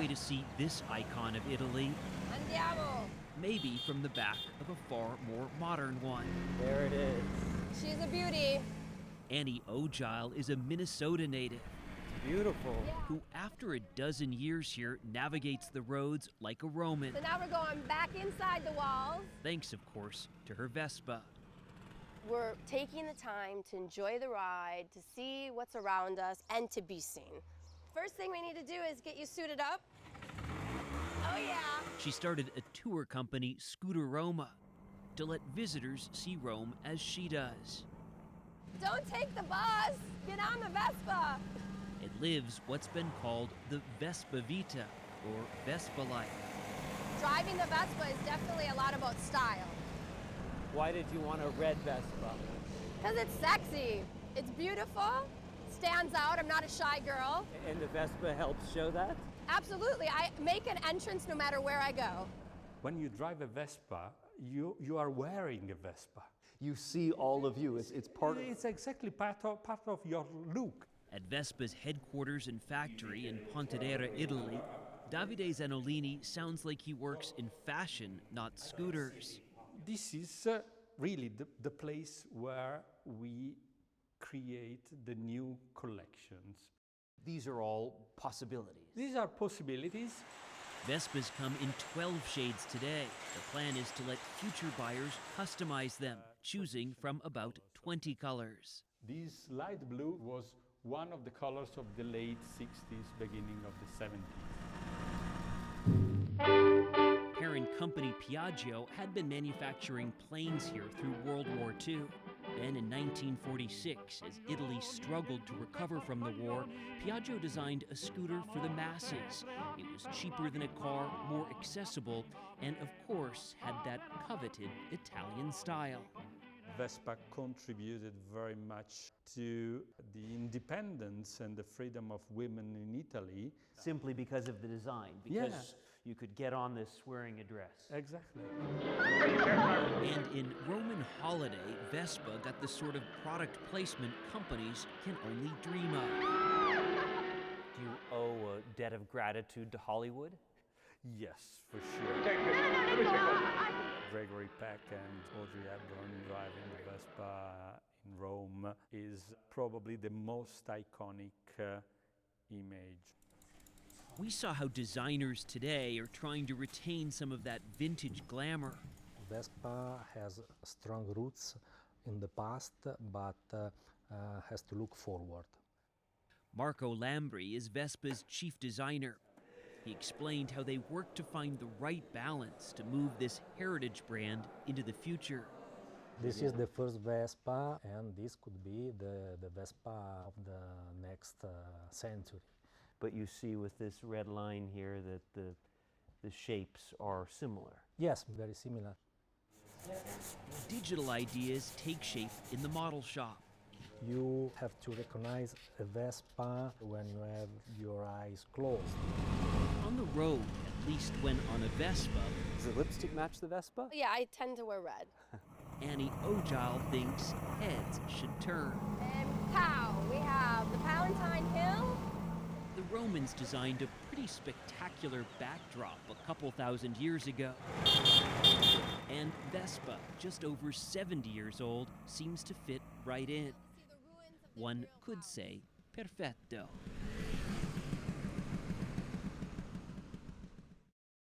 way to see this icon of Italy. Andiamo! Maybe from the back of a far more modern one. There it is. She's a beauty. Annie Ojile is a Minnesota native. Beautiful. Who, after a dozen years here, navigates the roads like a Roman. So now we're going back inside the walls. Thanks, of course, to her Vespa. We're taking the time to enjoy the ride, to see what's around us, and to be seen. First thing we need to do is get you suited up. Oh yeah. She started a tour company, Scooteroma, to let visitors see Rome as she does. Don't take the bus, get on the Vespa. It lives what's been called the Vespa Vita, or Vespa life. Driving the Vespa is definitely a lot about style. Why did you want a red Vespa? Because it's sexy, it's beautiful, stands out, I'm not a shy girl. And the Vespa helps show that? Absolutely, I make an entrance no matter where I go. When you drive a Vespa, you are wearing a Vespa. You see all of you, it's part of... It's exactly part of your look. At Vespa's headquarters and factory in Pontedera, Italy, Davide Zanolini sounds like he works in fashion, not scooters. This is really the place where we create the new collections. These are all possibilities. These are possibilities. Vespas come in 12 shades today. The plan is to let future buyers customize them, choosing from about 20 colors. This light blue was one of the colors of the late 60s, beginning of the 70s. Parent company Piaggio had been manufacturing planes here through World War II. Then in 1946, as Italy struggled to recover from the war, Piaggio designed a scooter for the masses. It was cheaper than a car, more accessible, and of course had that coveted Italian style. Vespa contributed very much to the independence and the freedom of women in Italy. Simply because of the design, because you could get on this wearing a dress. Exactly. And in Roman holiday, Vespa got the sort of product placement companies can only dream of. Do you owe a debt of gratitude to Hollywood? Yes, for sure. Gregory Peck and Audrey Hepburn driving the Vespa in Rome is probably the most iconic image. We saw how designers today are trying to retain some of that vintage glamour. Vespa has strong roots in the past, but has to look forward. Marco Lambri is Vespa's chief designer. He explained how they worked to find the right balance to move this heritage brand into the future. This is the first Vespa, and this could be the Vespa of the next century. But you see with this red line here that the shapes are similar. Yes, very similar. Digital ideas take shape in the model shop. You have to recognize a Vespa when you have your eyes closed. On the road, at least when on a Vespa, Does the lipstick match the Vespa? Yeah, I tend to wear red. Annie Ojile thinks heads should turn. And pow, we have the Palatine Hill. The Romans designed a pretty spectacular backdrop a couple thousand years ago. And Vespa, just over 70 years old, seems to fit right in. One could say perfetto.